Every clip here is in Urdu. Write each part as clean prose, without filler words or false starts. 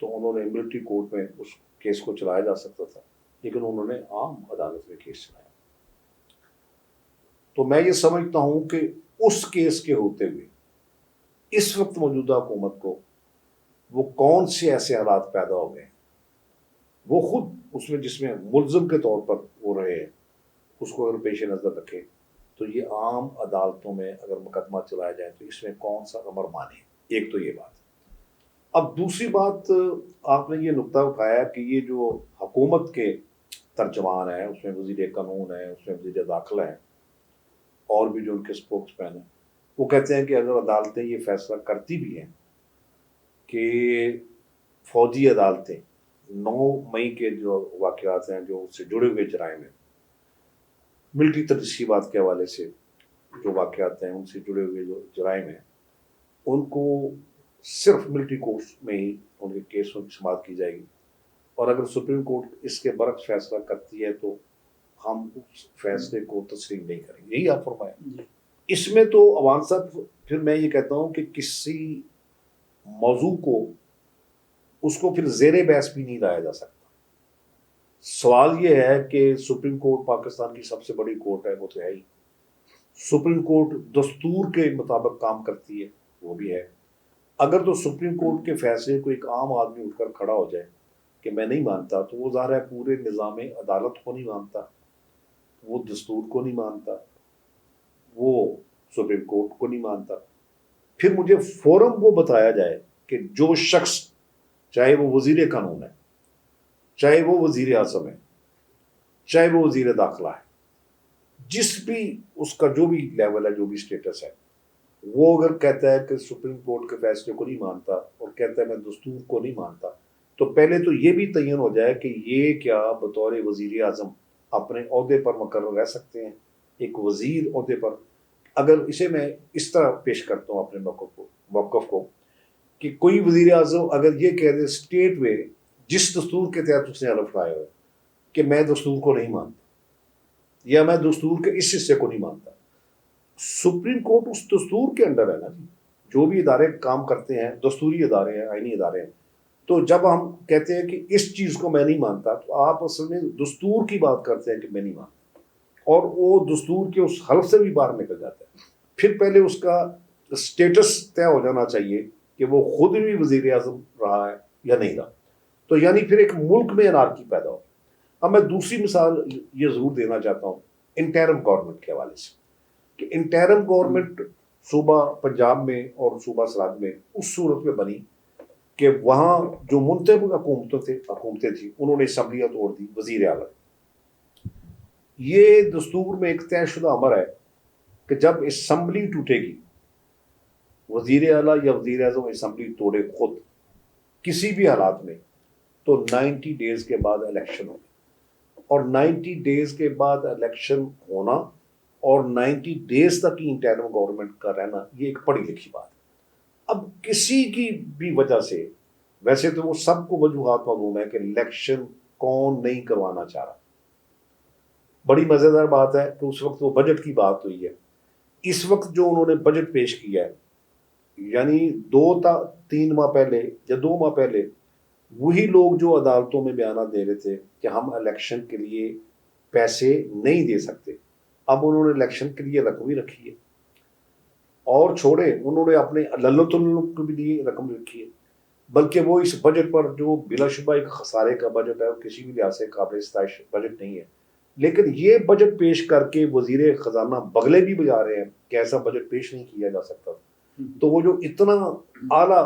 تو انہوں نے ملٹری کورٹ میں اس کیس کو چلایا جا سکتا تھا، لیکن انہوں نے عام عدالت میں کیس چلایا۔ تو میں یہ سمجھتا ہوں کہ اس کیس کے ہوتے ہوئے اس وقت موجودہ حکومت کو وہ کون سے ایسے حالات پیدا ہو گئے ہیں، وہ خود اس میں جس میں ملزم کے طور پر وہ رہے ہیں، اس کو اگر پیش نظر رکھے تو یہ عام عدالتوں میں اگر مقدمہ چلایا جائے تو اس میں کون سا امر مانے۔ ایک تو یہ بات۔ اب دوسری بات، آپ نے یہ نقطہ اٹھایا کہ یہ جو حکومت کے ترجمان ہیں، اس میں وزیر قانون ہیں، اس میں وزیر داخلہ ہیں، اور بھی جو ان کے اسپوکس مین ہیں، وہ کہتے ہیں کہ اگر عدالتیں یہ فیصلہ کرتی بھی ہیں کہ فوجی عدالتیں 9 مئی کے جو واقعات ہیں جو اس سے جڑے ہوئے جرائم ہیں، ملٹری تجسیبات کے حوالے سے جو واقعات ہیں ان سے جڑے ہوئے جو جرائم ہیں، ان کو صرف ملٹری کورٹس میں ہی ان کے کیسوں کی سماعت کی جائے گی، اور اگر سپریم کورٹ اس کے برعکس فیصلہ کرتی ہے تو ہم اس فیصلے کو تسلیم نہیں کریں گے۔ یہی آپ فرمائیں۔ اس میں تو عوام صاحب، پھر میں یہ کہتا ہوں کہ کسی موضوع کو اس کو پھر زیر بحث بھی نہیں لایا جا سکتا۔ سوال یہ ہے کہ سپریم کورٹ پاکستان کی سب سے بڑی کورٹ ہے، وہ تو ہے ہی۔ سپریم کورٹ دستور کے مطابق کام کرتی ہے، وہ بھی ہے۔ اگر تو سپریم کورٹ کے فیصلے کو ایک عام آدمی اٹھ کر کھڑا ہو جائے کہ میں نہیں مانتا، تو وہ ظاہر ہے پورے نظام عدالت کو نہیں مانتا، وہ دستور کو نہیں مانتا، وہ سپریم کورٹ کو نہیں مانتا۔ پھر مجھے فوراً وہ بتایا جائے کہ جو شخص، چاہے وہ وزیر قانون ہے، چاہے وہ وزیر اعظم ہے، چاہے وہ وزیر داخلہ ہے، جس بھی اس کا جو بھی لیول ہے، جو بھی اسٹیٹس ہے، وہ اگر کہتا ہے کہ سپریم کورٹ کے فیصلے کو نہیں مانتا اور کہتا ہے میں دستور کو نہیں مانتا، تو پہلے تو یہ بھی تعین ہو جائے کہ یہ کیا بطور وزیر اعظم اپنے عہدے پر مقرر رہ سکتے ہیں۔ ایک وزیر عہدے پر، اگر اسے میں اس طرح پیش کرتا ہوں اپنے موقف کو کہ کوئی وزیر اعظم اگر یہ کہہ دے اسٹیٹ میں جس دستور کے تحت اس نے حلف اٹھایا ہے کہ میں دستور کو نہیں مانتا یا میں دستور کے اس حصے کو نہیں مانتا، سپریم کورٹ اس دستور کے اندر ہے نا جی۔ جو بھی ادارے کام کرتے ہیں دستوری ادارے ہیں، آئینی ادارے ہیں، تو جب ہم کہتے ہیں کہ اس چیز کو میں نہیں مانتا، تو آپ اصل میں دستور کی بات کرتے ہیں کہ میں نہیں مانتا، اور وہ دستور کے اس حلف سے بھی باہر نکل جاتا ہے۔ پھر پہلے اس کا اسٹیٹس طے ہو جانا چاہیے کہ وہ خود بھی وزیر اعظم رہا ہے یا نہیں رہا، تو یعنی پھر ایک ملک میں انارکی پیدا ہو۔ اب میں دوسری مثال یہ ضرور دینا چاہتا ہوں انٹرم گورنمنٹ کے حوالے سے، کہ انٹرم گورنمنٹ صوبہ پنجاب میں اور صوبہ سرحد میں اس صورت میں بنی کہ وہاں جو منتخب حکومتیں تھیں انہوں نے اسمبلیاں توڑ دی، وزیر اعلیٰ۔ یہ دستور میں ایک طے شدہ امر ہے کہ جب اسمبلی ٹوٹے گی، وزیر اعلیٰ یا وزیر اعظم اسمبلی توڑے خود کسی بھی حالات میں، تو 90 ڈیز کے بعد الیکشن ہوگی، اور 90 ڈیز کے بعد الیکشن ہونا اور 90 ڈیز تک ہی انٹرم گورنمنٹ کا رہنا، یہ ایک پڑھی لکھی بات ہے۔ اب کسی کی بھی وجہ سے، ویسے تو وہ سب کو وجوہات معلوم ہے کہ الیکشن کون نہیں کروانا چاہ رہا۔ بڑی مزیدار بات ہے کہ اس وقت وہ بجٹ کی بات ہوئی ہے، اس وقت جو انہوں نے بجٹ پیش کیا ہے، یعنی 2-3 ماہ پہلے یا 2 ماہ پہلے وہی لوگ جو عدالتوں میں بیانات دے رہے تھے کہ ہم الیکشن کے لیے پیسے نہیں دے سکتے، اب انہوں نے الیکشن کے لیے رقم ہی رکھی ہے، اور چھوڑے انہوں نے اپنے للت کو بھی لیے رقم رکھی ہے، بلکہ وہ اس بجٹ پر جو بلا شبہ ایک خسارے کا بجٹ ہے، کسی بھی لحاظ سے قابل ستائش بجٹ نہیں ہے، لیکن یہ بجٹ پیش کر کے وزیر خزانہ بغلے بھی بجا رہے ہیں کہ ایسا بجٹ پیش نہیں کیا جا سکتا۔ تو وہ جو اتنا اعلیٰ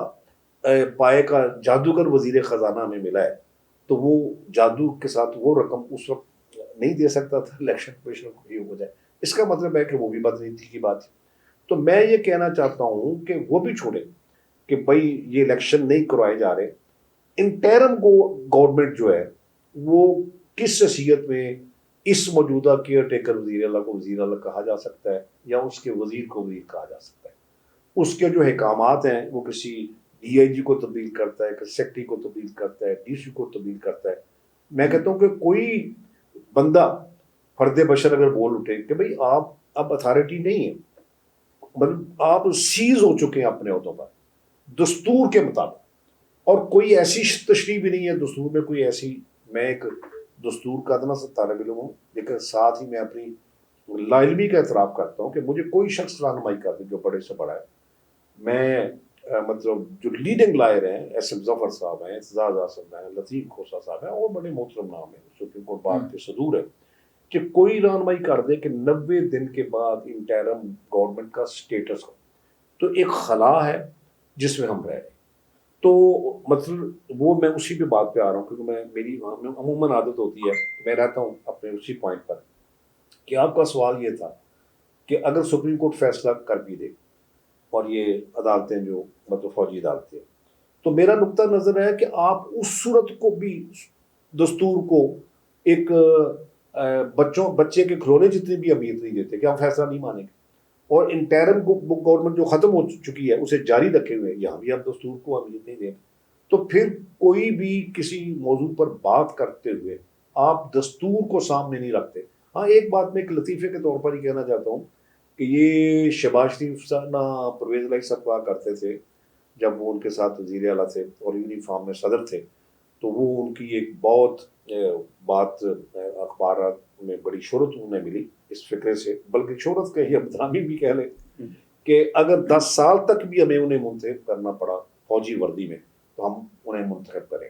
پائے کا جادوگر وزیر خزانہ میں ملا ہے، تو وہ جادو کے ساتھ وہ رقم اس وقت نہیں دے سکتا تھا الیکشن کمیشن کو یہ ہو جائے۔ اس کا مطلب ہے کہ وہ بھی بدنیتی کی بات ہے۔ تو میں یہ کہنا چاہتا ہوں کہ وہ بھی چھوڑیں کہ بھائی یہ الیکشن نہیں کروائے جا رہے، انٹرم گورنمنٹ جو ہے وہ کس حیثیت میں اس موجودہ کیئر ٹیکر وزیر اعلیٰ کو وزیر اعلیٰ کہا جا سکتا ہے یا اس کے وزیر کو وزیر کہا جا سکتا ہے۔ اس کے جو احکامات ہیں وہ کسی ڈی آئی جی کو تبدیل کرتا ہے، کسی سیکٹری کو تبدیل کرتا ہے، ڈی سی کو تبدیل کرتا ہے۔ میں کہتا ہوں کہ کوئی بندہ فرد بشر اگر بول اٹھے کہ بھئی آپ اب اتھارٹی نہیں ہے، مطلب آپ سیز ہو چکے ہیں اپنے عہدوں پر دستور کے مطابق، اور کوئی ایسی تشریح بھی نہیں ہے دستور میں، کوئی ایسی، میں ایک دستور کا ادنا سا طالب علم ہوں، لیکن ساتھ ہی میں اپنی لا علمی کا اعتراف کرتا ہوں کہ مجھے کوئی شخص رہنمائی کر دے جو بڑے سے بڑا ہے. میں مطلب جو لیڈنگ لائر ہیں، ایس ایم ظفر صاحب ہیں، اعتزاز احسن ہیں، لطیف کھوسا صاحب ہیں، اور بڑے محترم نام ہیں، سپریم کورٹ بار کے صدور ہے، کہ کوئی رہنمائی کر دے کہ 90 دن کے بعد انٹرم گورنمنٹ کا سٹیٹس ہو، تو ایک خلا ہے جس میں ہم رہ رہے ہیں. تو مطلب وہ میں اسی پہ بات پہ آ رہا ہوں، کیونکہ میری عموماً عادت ہوتی ہے، میں رہتا ہوں اپنے اسی پوائنٹ پر، کہ آپ کا سوال یہ تھا کہ اگر سپریم کورٹ فیصلہ کر بھی دے اور یہ عدالتیں جو مطلب فوجی عدالتیں، تو میرا نقطہ نظر ہے کہ آپ اس صورت کو بھی دستور کو ایک بچے کے کھلونے جتنی بھی اہمیت نہیں دیتے کہ ہم فیصلہ نہیں مانیں گے، اور انٹرم گورنمنٹ جو ختم ہو چکی ہے اسے جاری رکھے ہوئے یہاں بھی آپ دستور کو اہمیت نہیں دیں. تو پھر کوئی بھی کسی موضوع پر بات کرتے ہوئے آپ دستور کو سامنے نہیں رکھتے. ہاں ایک بات میں ایک لطیفے کے طور پر ہی کہنا چاہتا ہوں کہ یہ شہباز شریف صاحب پرویز الہی صاحب کہا کرتے تھے جب وہ ان کے ساتھ وزیر اعلیٰ تھے اور یونیفارم میں صدر تھے، تو وہ ان کی ایک بہت بات اخبارات میں بڑی شہرت انہیں ملی اس فکرے سے، بلکہ شہرت کہیے بدنامی بھی کہہ لیں، کہ اگر 10 سال تک بھی ہمیں انہیں منتخب کرنا پڑا فوجی وردی میں تو ہم انہیں منتخب کریں.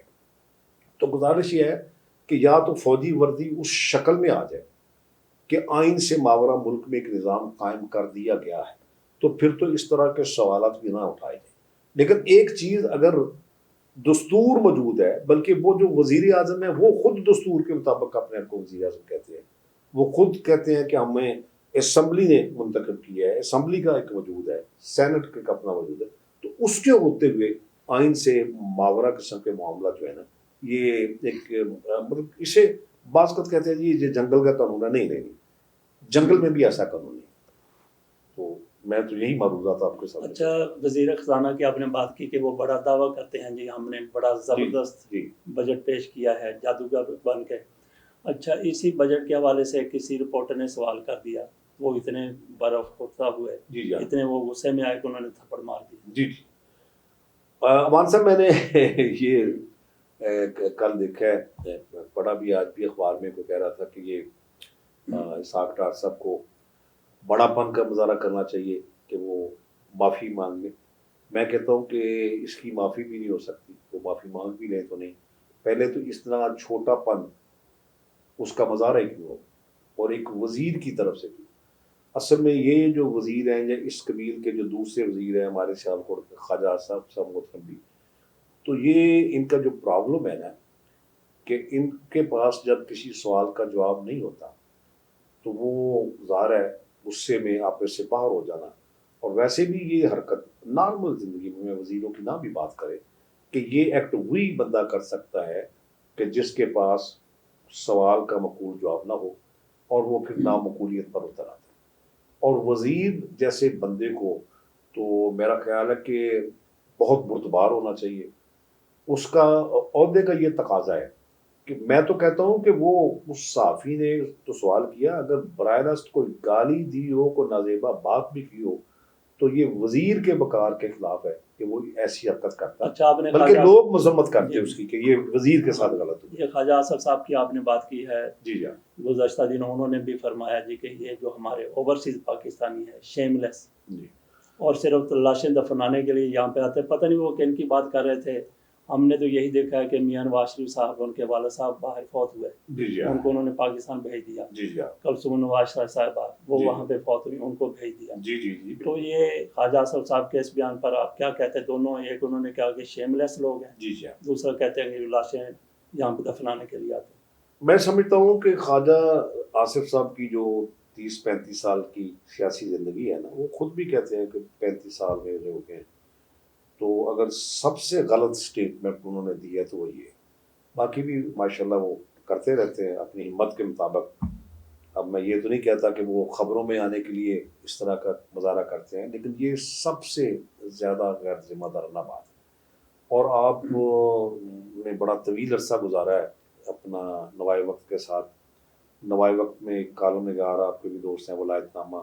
تو گزارش یہ ہے کہ یا تو فوجی وردی اس شکل میں آ جائے کہ آئین سے ماورا ملک میں ایک نظام قائم کر دیا گیا ہے، تو پھر تو اس طرح کے سوالات بھی نہ اٹھائے جائیں. لیکن ایک چیز، اگر دستور موجود ہے، بلکہ وہ جو وزیر اعظم ہے وہ خود دستور کے مطابق اپنے آپ کو وزیر اعظم کہتے ہیں، وہ خود کہتے ہیں کہ ہمیں اسمبلی نے منتخب کیا ہے، اسمبلی کا ایک وجود ہے، سینٹ کا اپنا وجود ہے، تو اس کے ہوتے ہوئے آئین سے ماورا قسم کے معاملہ جو ہے نا، یہ ایک مطلب اسے بعض اوقات کہتے ہیں جی یہ جنگل کا قانون ہے. نہیں، جنگل میں بھی ایسا قانون نہیں. تو میں تو یہی معروضہ تھا آپ کے ساتھ. اچھا، وزیر خزانہ کی آپ نے بات کی کہ وہ بڑا دعویٰ کرتے ہیں جی ہم نے بڑا زبردست بجٹ پیش کیا ہے جادوگر بن کے. اچھا، اسی بجٹ کے حوالے سے کسی رپورٹر نے سوال کر دیا، وہ اتنے برف خوردہ ہوئے، اتنے وہ غصے میں آئے کہ انہوں نے تھپڑ مار دیا. جی امان صاحب، میں نے یہ کل دیکھا ہے، پڑھا بھی، آج بھی اخبار میں کوئی کہہ رہا تھا کہ یہ اسحاق ڈار صاحب کو بڑا پن کا مظاہرہ کرنا چاہیے کہ وہ معافی مانگ لیں. میں کہتا ہوں کہ اس کی معافی بھی نہیں ہو سکتی، وہ معافی مانگ بھی لیں تو نہیں. پہلے تو اس طرح چھوٹا پن اس کا مظاہرہ ہی کیوں ہو، اور ایک وزیر کی طرف سے بھی. اصل میں یہ جو وزیر ہیں یا اس قبیل کے جو دوسرے وزیر ہیں ہمارے سیالکوٹ کے خواجہ صاحب محترم بھی، تو یہ ان کا جو پرابلم ہے نا کہ ان کے پاس جب کسی سوال کا جواب نہیں ہوتا تو وہ ظاہر ہے غصے میں آپس سے باہر ہو جانا. اور ویسے بھی یہ حرکت نارمل زندگی میں وزیروں کی نہ بھی بات کرے کہ یہ ایکٹ وہی بندہ کر سکتا ہے کہ جس کے پاس سوال کا معقول جواب نہ ہو اور وہ پھر نامعقولیت پر اتر آتا ہے. اور وزیر جیسے بندے کو تو میرا خیال ہے کہ بہت بردبار ہونا چاہیے. اس کا عہدے کا یہ تقاضا ہے کہ میں تو کہتا ہوں کہ وہ اس صحافی نے تو سوال کیا، اگر براہ راست کوئی گالی دی ہو، کوئی نازیبا بات بھی کی ہو، تو یہ وزیر کے وقار کے خلاف ہے کہ وہ ایسی حرکت کرتا. اچھا، آپ نے بلکہ لوگ مذمت کرتے ہیں اس کی کہ یہ وزیر کے ساتھ غلط ہو. یہ خواجہ آصف صاحب کی آپ نے بات کی ہے، جی گزشتہ دنوں انہوں نے بھی فرمایا جی کہ یہ جو ہمارے اوورسیز پاکستانی ہے شیم لیس، اور صرف لاشیں دفنانے کے لیے یہاں پہ آتے. پتہ نہیں وہ کن کی بات کر رہے تھے. ہم نے تو یہی دیکھا ہے کہ میاں نواز شریف صاحب، ان کے والد صاحب باہر فوت ہوئے، ان کو انہوں نے پاکستان بھیج دیا. کلثوم نواز شاہ صاحبہ وہ وہاں پہ فوت ہوئی، ان کو بھیج دیا. تو یہ خواجہ آصف صاحب کے اس بیان پر آپ کیا کہتے ہیں؟ دونوں، ایک انہوں نے کہا کہ شیم لیس لوگ ہیں، دوسرا کہتے ہیں کہ لاشیں یہاں پہ دفنانے کے لیے آتے ہیں. میں سمجھتا ہوں کہ خواجہ آصف صاحب کی جو 30-35 سال کی سیاسی زندگی ہے نا، وہ خود بھی کہتے ہیں کہ 35 سال میں جو ہو گئے، تو اگر سب سے غلط سٹیٹمنٹ انہوں نے دی ہے تو وہ یہ. باقی بھی ماشاءاللہ وہ کرتے رہتے ہیں اپنی ہمت کے مطابق. اب میں یہ تو نہیں کہتا کہ وہ خبروں میں آنے کے لیے اس طرح کا مظاہرہ کرتے ہیں، لیکن یہ سب سے زیادہ غیر ذمہ دارانہ بات ہے. اور آپ نے بڑا طویل عرصہ گزارا ہے اپنا نوائے وقت کے ساتھ. نوائے وقت میں ایک کالم نگار آپ کے بھی دوست ہیں ولایت نامہ،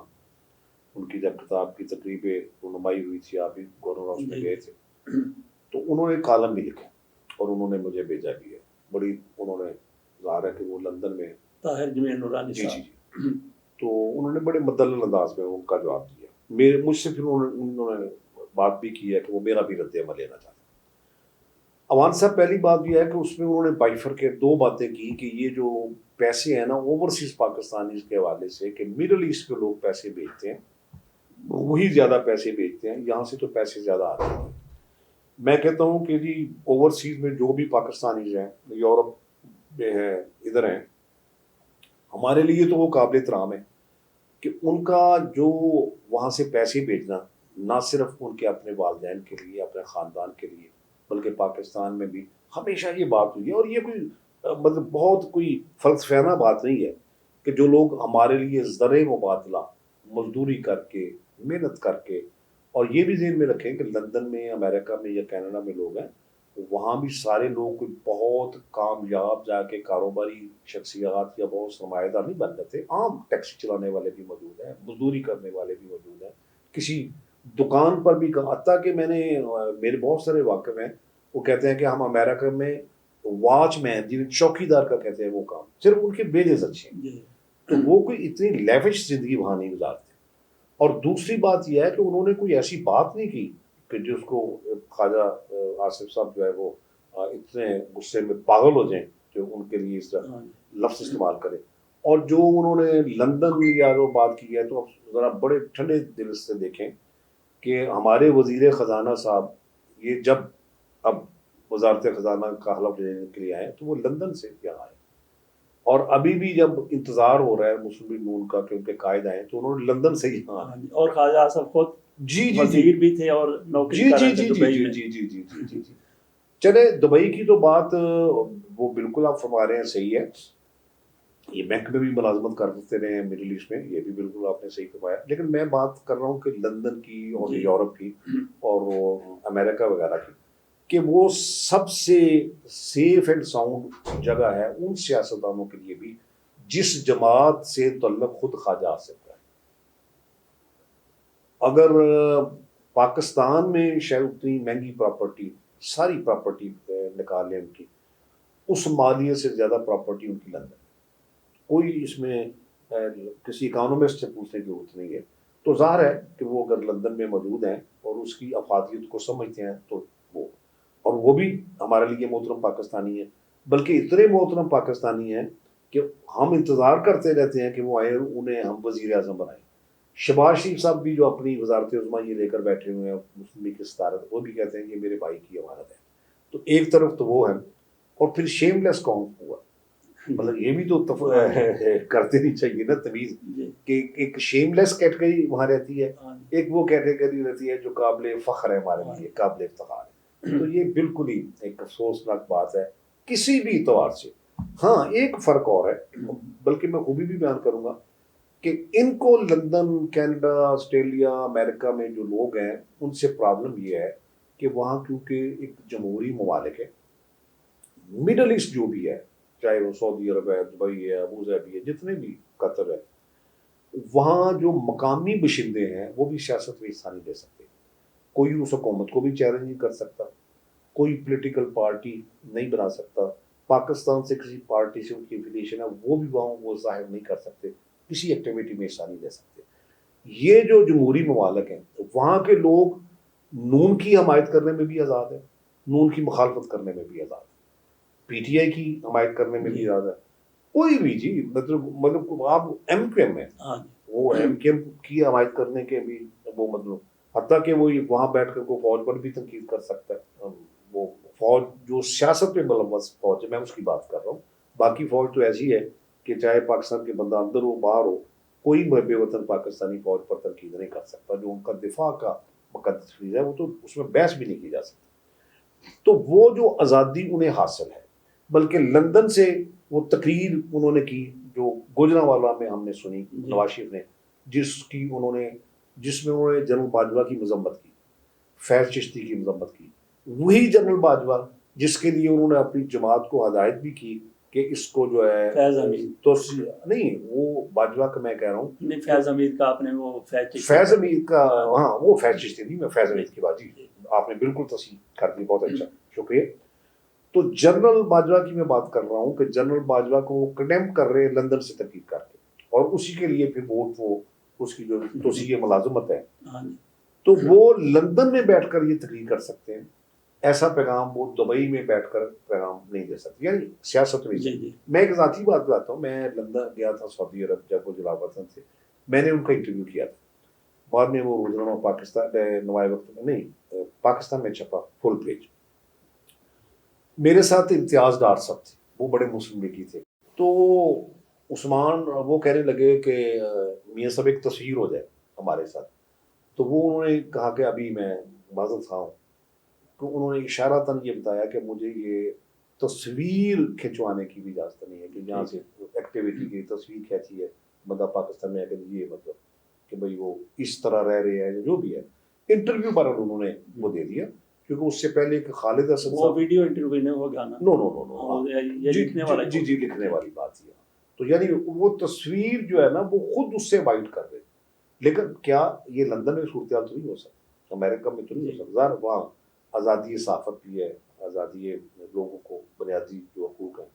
ان کی جب کتاب کی تقریب رونمائی ہوئی تھی آپ بھی گورنر ہاؤس میں گئے تھے، تو انہوں نے کالم بھی لکھے اور انہوں نے مجھے بھیجا بھی ہے. بڑی انہوں نے ظاہر ہے کہ وہ لندن میں طاہر جمیل نورانی جی صاحب. جی جی تو انہوں نے بڑے مدلل انداز میں ان کا جواب دیا. مجھ سے پھر انہوں نے بات بھی کی ہے کہ وہ میرا بھی رد عمل لینا چاہتے ہیں. اوان صاحب پہلی بات یہ ہے کہ اس میں انہوں نے بائیفرکیٹ 2 باتیں کی کہ یہ جو پیسے ہیں نا اوورسیز پاکستانیز کے حوالے سے کہ مڈل ایسٹ کے لوگ پیسے بھیجتے ہیں وہی زیادہ پیسے بھیجتے ہیں, یہاں سے تو پیسے زیادہ آتے ہیں. میں کہتا ہوں کہ جی اوورسیز میں جو بھی پاکستانیز ہیں یورپ میں ہیں ادھر ہیں, ہمارے لیے تو وہ قابل احترام ہے کہ ان کا جو وہاں سے پیسے بھیجنا نہ صرف ان کے اپنے والدین کے لیے اپنے خاندان کے لیے بلکہ پاکستان میں بھی ہمیشہ یہ بات ہوئی ہے. اور یہ کوئی مطلب بہت کوئی فلسفیانہ بات نہیں ہے کہ جو لوگ ہمارے لیے زرعِ مبادلہ مزدوری کر کے محنت کر کے, اور یہ بھی ذہن میں رکھیں کہ لندن میں امریکہ میں یا کینیڈا میں لوگ ہیں, وہاں بھی سارے لوگ کوئی بہت کامیاب جا کے کاروباری شخصیات یا بہت سرمایہ دار نہیں بن جاتے. عام ٹیکسی چلانے والے بھی موجود ہیں, مزدوری کرنے والے بھی موجود ہیں, کسی دکان پر بھی. حتیٰ کہ میں نے میرے بہت سارے واقف ہیں وہ کہتے ہیں کہ ہم امریکہ میں واچ مین جنہیں چوکیدار کا کہتے ہیں وہ کام صرف ان کے بیجز اچھے ہیں, تو وہ کوئی اتنی لیوش زندگی وہاں نہیں گزارتے. اور دوسری بات یہ ہے کہ انہوں نے کوئی ایسی بات نہیں کی کہ جس کو خواجہ آصف صاحب جو ہے وہ اتنے غصے میں پاگل ہو جائیں جو ان کے لیے اس طرح لفظ استعمال کریں. اور جو انہوں نے لندن یا جو بات کی ہے تو اب ذرا بڑے ٹھنڈے دل سے دیکھیں کہ ہمارے وزیر خزانہ صاحب یہ جب اب وزارت خزانہ کا حلف لینے کے لیے آئے تو وہ لندن سے یہاں آئے, اور ابھی بھی جب انتظار ہو رہا ہے مسلم لیگ نون کا کہ ان کے قائد آئے تو انہوں نے لندن سے ہی یہاں آئے. اور خواجہ آصف خود جی جی وزیر بھی تھے اور نوکری جی کر جی رہے تھے جی دبئی جی میں. جی جی جی جی جی جی چلے دبئی کی تو بات وہ بالکل آپ فرما رہے ہیں صحیح ہے, یہ بینک میں بھی ملازمت کرتے رہے ہیں مڈل ایسٹ میں, یہ بھی بالکل آپ نے صحیح فرمایا. لیکن میں بات کر رہا ہوں کہ لندن کی اور یورپ کی اور امریکہ وغیرہ کی کہ وہ سب سے سیف اینڈ ساؤنڈ جگہ ہے ان سیاستدانوں کے لیے بھی جس جماعت سے تعلق خود خواجہ آصف کا ہے. اگر پاکستان میں شاید اتنی مہنگی پراپرٹی ساری پراپرٹی نکال لیں ان کی, اس مالیے سے زیادہ پراپرٹی ان کی لندن, کوئی اس میں کسی اکانومسٹ سے پوچھنے کی ضرورت نہیں ہے. تو ظاہر ہے کہ وہ اگر لندن میں موجود ہیں اور اس کی افادیت کو سمجھتے ہیں تو وہ بھی ہمارے لیے محترم پاکستانی ہیں, بلکہ اتنے محترم پاکستانی ہیں کہ ہم انتظار کرتے رہتے ہیں کہ وہ آئے انہیں ہم وزیر اعظم بنائیں. شہباز شریف صاحب بھی جو اپنی وزارت عظمیٰ یہ لے کر بیٹھے ہوئے ہیں مسلم لیگ کی صدارت, وہ بھی کہتے ہیں کہ میرے بھائی کی امانت ہے. تو ایک طرف تو وہ ہے, اور پھر شیم لیس کون ہوا, مطلب یہ بھی تو کرتے نہیں چاہیے نا تمیز کہ ایک شیم لیس کیٹیگری وہاں رہتی ہے, ایک وہ کیٹیگری رہتی ہے جو قابل فخر ہے ہمارے لیے, قابل افتخار ہے. تو یہ بالکل ہی ایک افسوسناک بات ہے کسی بھی اعتبار سے. ہاں ایک فرق اور ہے, بلکہ میں خوبی بھی بیان کروں گا کہ ان کو لندن کینیڈا آسٹریلیا امریکہ میں جو لوگ ہیں ان سے پرابلم یہ ہے کہ وہاں کیونکہ ایک جمہوری ممالک ہے, مڈل ایسٹ جو بھی ہے چاہے وہ سعودی عرب ہے, دبئی ہے, ابوظہبی ہے, جتنے بھی قطر ہے, وہاں جو مقامی باشندے ہیں وہ بھی سیاست میں حصہ نہیں لے سکتے. کوئی اس حکومت کو بھی چیلنج نہیں کر سکتا, کوئی پولیٹیکل پارٹی نہیں بنا سکتا, پاکستان سے کسی پارٹی سے ان کی افیلیشن ہے وہ بھی وہاں وہ ظاہر نہیں کر سکتے, کسی ایکٹیویٹی میں حصہ نہیں لے سکتے. یہ جو جمہوری ممالک ہیں وہاں کے لوگ نون کی حمایت کرنے میں بھی آزاد ہیں, نون کی مخالفت کرنے میں بھی آزاد ہیں, پی ٹی آئی کی حمایت کرنے میں بھی آزاد ہے, کوئی بھی جی مطلب آپ ایم کیو ایم ہے وہ ایم کیو ایم کی حمایت کرنے کے بھی وہ مطلب حتیٰ کہ وہ وہاں بیٹھ کر کو فوج پر بھی تنقید کر سکتا ہے. وہ فوج جو سیاست پہ ملوث فوج ہے میں اس کی بات کر رہا ہوں, باقی فوج تو ایسی ہے کہ چاہے پاکستان کے بندہ اندر ہو باہر ہو کوئی بے وطن پاکستانی فوج پر تنقید نہیں کر سکتا. جو ان کا دفاع کا مقدس فریض ہے وہ تو اس میں بحث بھی نہیں کی جا سکتی. تو وہ جو آزادی انہیں حاصل ہے, بلکہ لندن سے وہ تقریر انہوں نے کی جو گوجرانوالہ میں ہم نے سنی نواز شریف نے, جس میں انہوں نے جنرل باجوہ کی مذمت کی, فیض چشتی کی مذمت کی, وہی جنرل باجوہ جس کے لیے انہوں نے اپنی جماعت کو ہدایت بھی کی کہ اس کو جو ہے فیض حمید تو نہیں وہ باجوہ کا میں کہہ رہا ہوں نہیں فیض حمید کا آپ نے وہ فیض حمید کا, ہاں وہ فیض چشتی نہیں, میں فیض حمید کی بات آپ نے بالکل تصحیح کر دی، بہت اچھا، شکریہ۔ تو جنرل باجوہ کی میں بات کر رہا ہوں کہ جنرل باجوہ کو وہ کنڈیم کر رہے ہیں لندن سے تحقیق کر کے، اور اسی کے لیے پھر ووٹ وہ اس کی جو توسیع ملازمت ہے، تو وہ لندن میں بیٹھ کر یہ تقریر کر سکتے ہیں، ایسا پیغام وہ دبئی میں بیٹھ کر پیغام نہیں دے سکتے، یعنی سیاست میں۔ میں ایک ذاتی بات بتاتا ہوں، میں لندن گیا تھا سعودی عرب جب وہ جلال وطن تھے، میں نے ان کا انٹرویو کیا تھا، بعد میں وہ روزنامہ پاکستان نوائے وقت میں نہیں پاکستان میں چھپا فل پیج۔ میرے ساتھ امتیاز ڈار صاحب تھے، وہ بڑے مسلم لیگی تھے، تو عثمان وہ کہنے لگے کہ میاں صاحب ایک تصویر ہو جائے ہمارے ساتھ، تو وہ انہوں نے کہا کہ ابھی میں معذرت خواہ ہوں، تو انہوں نے اشارتاً یہ بتایا کہ مجھے یہ تصویر کھنچوانے کی بھی اجازت نہیں ہے کہ جہاں سے ایکٹیویٹی کی تصویر کھینچی ہے بندہ پاکستان میں، اگر یہ مطلب کہ بھئی وہ اس طرح رہ رہے ہیں جو بھی ہے۔ انٹرویو پر انہوں نے وہ دے دیا، کیونکہ اس سے پہلے کہ خالد اسد وہ ویڈیو انٹرویو نہیں ہوگا نا، نو نو نو نو یہ لکھنے والا جی لکھنے والی بات ہے، تو یعنی وہ تصویر جو ہے نا وہ خود اس سے وائٹ کر رہے، لیکن کیا یہ لندن میں صورتحال تو نہیں ہو سکتا، امریکہ میں تو نہیں ہو سکتا، وہاں آزادی صحافت بھی ہے، آزادی لوگوں کو بنیادی جو حقوق ہیں،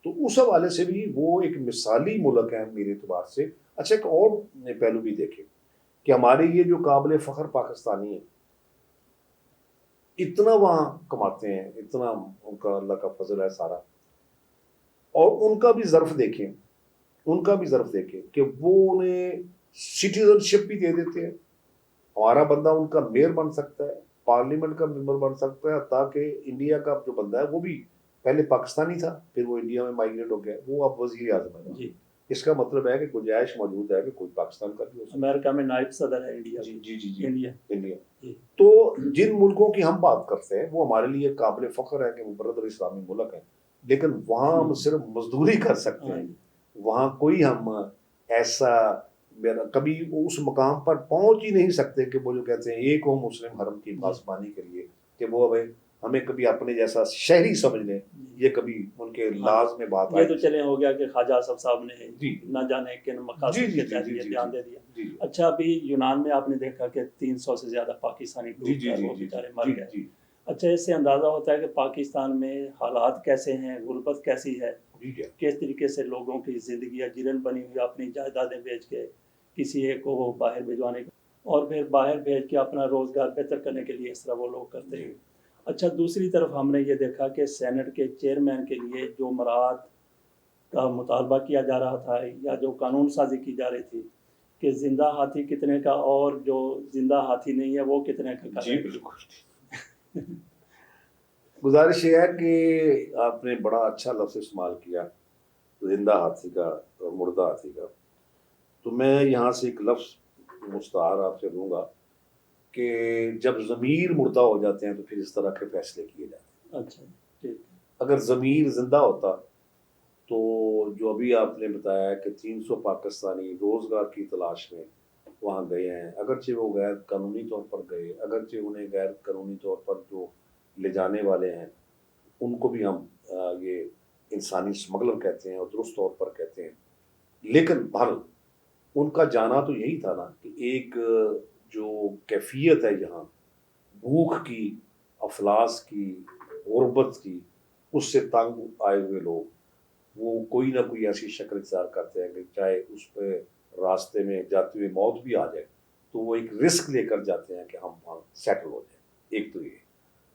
تو اس حوالے سے بھی وہ ایک مثالی ملک ہے میرے اعتبار سے۔ اچھا ایک اور پہلو بھی دیکھیں کہ ہمارے یہ جو قابل فخر پاکستانی ہیں، اتنا وہاں کماتے ہیں، اتنا ان کا اللہ کا فضل ہے سارا، اور ان کا بھی ظرف دیکھیں، کہ وہ انہیں سٹیزن شپ بھی دے دیتے ہیں، ہمارا بندہ ان کا میئر بن سکتا ہے، پارلیمنٹ کا ممبر بن سکتا ہے، تاکہ انڈیا کا جو بندہ ہے وہ بھی پہلے پاکستانی تھا، پھر وہ انڈیا میں مائگریٹ ہو گیا، وہ اب وزیر اعظم ہے جی۔ اس کا مطلب ہے کہ گنجائش موجود ہے کہ کوئی پاکستان کا بھی ہو سکتا ہے، امریکہ میں نائب صدر ہے انڈیا، جی انڈیا۔ جی۔ تو جن ملکوں کی ہم بات کرتے ہیں وہ ہمارے لیے قابل فخر ہے کہ وہ برادر اسلامی ملک ہیں، لیکن وہاں ہم صرف مزدوری کر سکتے ہیں، وہاں کوئی ہم ایسا کبھی اس مقام پر پہنچ ہی نہیں سکتے کہ وہ جو کہتے ہیں ایک ہو مسلم حرم کی پاسبانی کے لیے، کہ وہ ہمیں کبھی اپنے جیسا شہری سمجھ لیں، یہ کبھی ان کے لاز میں بات یہ تو چلے ہو گیا کہ خواجہ اصف صاحب نے نہ جانے کن مقاصد کے تحت یہ دھیان دے دیا۔ اچھا ابھی یونان میں آپ نے دیکھا کہ 300 سے زیادہ پاکستانی وہ بیچارے مر گئے۔ اچھا اس سے اندازہ ہوتا ہے کہ پاکستان میں حالات کیسے ہیں، غربت کیسی ہے، کس طریقے سے لوگوں کی زندگی اجیرن بنی ہوئی، اپنی جائیدادیں بیچ کے کسی ایک کو باہر بھجوانے کا، اور پھر باہر بھیج کے اپنا روزگار بہتر کرنے کے لیے اس طرح وہ لوگ کرتے ہیں۔ اچھا دوسری طرف ہم نے یہ دیکھا کہ سینٹ کے چیئرمین کے لیے جو مراعات کا مطالبہ کیا جا رہا تھا یا جو قانون سازی کی جا رہی تھی کہ زندہ ہاتھی کتنے کا اور جو زندہ ہاتھی نہیں ہے وہ کتنے کا، جی بالکل۔ گزارش یہ ہے کہ آپ نے بڑا اچھا لفظ استعمال کیا زندہ ہاتھی کا اور مردہ ہاتھی کا، تو میں یہاں سے ایک لفظ مستعار آپ سے لوں گا کہ جب ضمیر مردہ ہو جاتے ہیں تو پھر اس طرح کے فیصلے کیے جاتے ہیں۔ اچھا اگر ضمیر زندہ ہوتا تو جو ابھی آپ نے بتایا کہ 300 پاکستانی روزگار کی تلاش میں وہاں گئے ہیں، اگرچہ وہ غیر قانونی طور پر گئے، اگرچہ انہیں غیر قانونی طور پر جو لے جانے والے ہیں ان کو بھی ہم یہ انسانی اسمگلر کہتے ہیں اور درست طور پر کہتے ہیں، لیکن بہرحال ان کا جانا تو یہی تھا نا کہ ایک جو کیفیت ہے یہاں بھوک کی، افلاس کی، غربت کی، اس سے تنگ آئے ہوئے لوگ وہ کوئی نہ کوئی ایسی شکل اختیار کرتے ہیں کہ چاہے اس پہ راستے میں جاتے ہوئے موت بھی آ جائے تو وہ ایک رسک لے کر جاتے ہیں کہ ہم وہاں سیٹل ہو جائیں۔ ایک تو یہ،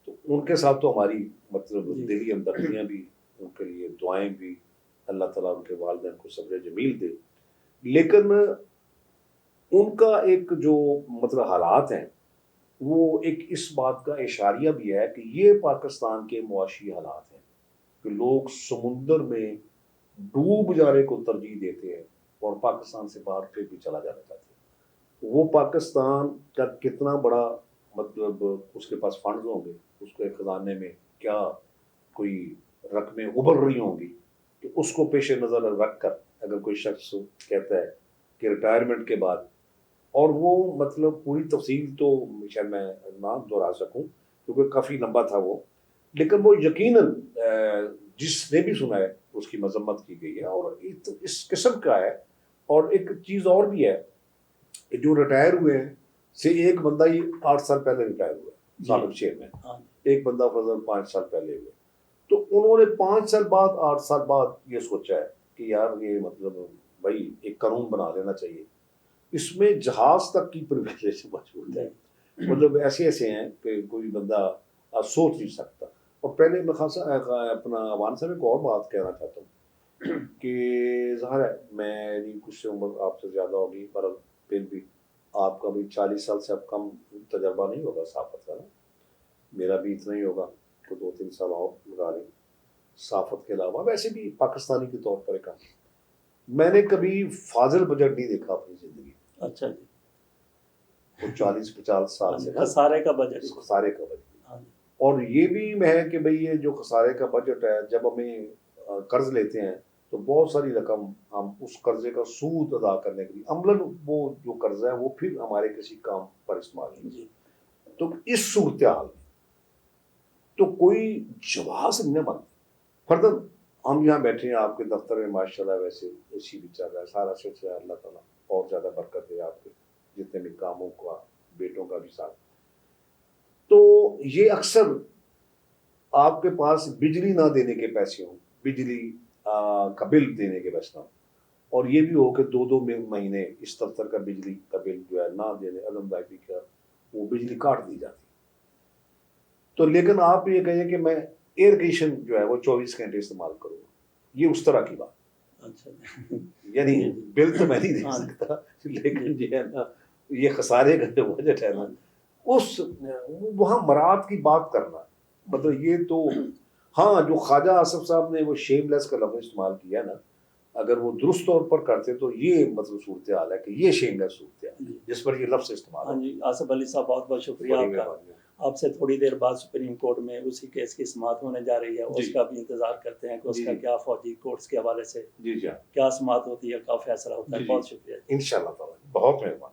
تو ان کے ساتھ تو ہماری مطلب دلی ہمدردیاں بھی، ان کے لیے دعائیں بھی، اللہ تعالیٰ ان کے والدین کو صبر جمیل دے، لیکن ان کا ایک جو مطلب حالات ہیں وہ ایک اس بات کا اشاریہ بھی ہے کہ یہ پاکستان کے معاشی حالات ہیں کہ لوگ سمندر میں ڈوب جانے کو ترجیح دیتے ہیں اور پاکستان سے باہر پھر بھی چلا جانا چاہتے ہیں۔ وہ پاکستان کا کتنا بڑا مطلب اس کے پاس فنڈز ہوں گے، اس کے خزانے میں کیا کوئی رقمیں ابھر رہی ہوں گی کہ اس کو پیش نظر رکھ کر اگر کوئی شخص کہتا ہے کہ ریٹائرمنٹ کے بعد، اور وہ مطلب پوری تفصیل تو شاید میں نہ دہرا سکوں کیونکہ کافی لمبا تھا وہ، لیکن وہ یقیناً جس نے بھی سنا ہے اس کی مذمت کی گئی ہے اور اس قسم کا ہے۔ اور ایک چیز اور بھی ہے کہ جو ریٹائر ہوئے ہیں سے ایک بندہ ہی 8 سال پہلے ریٹائر ہوا ہے، سابق چیئرمین، ہاں ایک بندہ فضل 5 سال پہلے ہوئے. تو انہوں نے 5 سال بعد 8 سال بعد یہ سوچا ہے کہ یار یہ مطلب بھائی ایک قانون بنا لینا چاہیے، اس میں جہاز تک کی پرویلیج موجود ہے. مطلب ایسے ایسے ہیں کہ کوئی بندہ سوچ نہیں سکتا. اور پہلے میں خاصا اپنا عوان صاحب ایک اور بات کہنا چاہتا ہوں کہ ظاہر ہے میری کچھ عمر آپ سے زیادہ ہوگی، پر پھر بھی آپ کا بھی 40 سال سے اب کم تجربہ نہیں ہوگا صحافت کا نا. میرا بھی اتنا ہی ہوگا، کو 2-3 سال اور لگا لیں صحافت کے علاوہ. ویسے بھی پاکستانی کے طور پر ایک میں نے کبھی فاضل بجٹ نہیں دیکھا اپنی زندگی. اچھا جی. وہ 40-50 سال سے خسارے کا بجٹ. خسارے کا بجٹ. اور یہ بھی ہے کہ بھئی یہ جو خسارے کا بجٹ ہے، جب ہمیں قرض لیتے ہیں تو بہت ساری رقم ہم اس قرضے کا سود ادا کرنے کے لیے عملاً وہ جو قرضہ ہے وہ پھر ہمارے کسی کام پر استعمال نہیں. تو اس صورتحال میں تو کوئی جواز نہیں بنتا. فردن ہم یہاں بیٹھے ہیں آپ کے دفتر میں، ماشاءاللہ ویسے اسی بھی چل رہا ہے، سارا سلسلہ اللہ تعالیٰ اور زیادہ برکت دے آپ کے جتنے بھی کاموں کا، بیٹوں کا بھی ساتھ. تو یہ اکثر آپ کے پاس بجلی نہ دینے کے پیسے ہوں، بجلی کا بل دینے کے پیسے نہ ہوں، اور یہ بھی ہو کہ 2 مہینے اس دفتر کا بجلی کا بل جو ہے نہ دینے عدم ادائیگی کا وہ بجلی کاٹ دی جاتی. تو لیکن آپ یہ کہیں کہ میں ایئر کنڈیشن جو ہے وہ 24 گھنٹے استعمال کروں گا، یہ اس طرح کی بات. اچھا یعنی بل تو میں نہیں دے سکتا، لیکن جو ہے نا یہ خسارے کا جو بجٹ ہے نا اس وہاں مراد کی بات کرنا، مطلب یہ تو ہاں جو خواجہ آصف صاحب نے وہ شیم لیس کا لفظ استعمال کیا نا، اگر وہ درست طور پر کرتے تو یہ مطلب صورتحال ہے کہ یہ شیم لیس صورتحال جس پر یہ لفظ استعمال. ہاں جی آصف علی صاحب بہت بہت شکریہ آپ کا. آپ سے تھوڑی دیر بعد سپریم کورٹ میں اسی کیس کی سماعت ہونے جا رہی ہے، اس کا بھی انتظار کرتے ہیں کہ اس کا کیا فوجی کورٹس کے حوالے سے کیا سماعت ہوتی ہے، کیا فیصلہ ہوتا ہے. بہت شکریہ. انشاءاللہ تعالیٰ بہت مہربانی.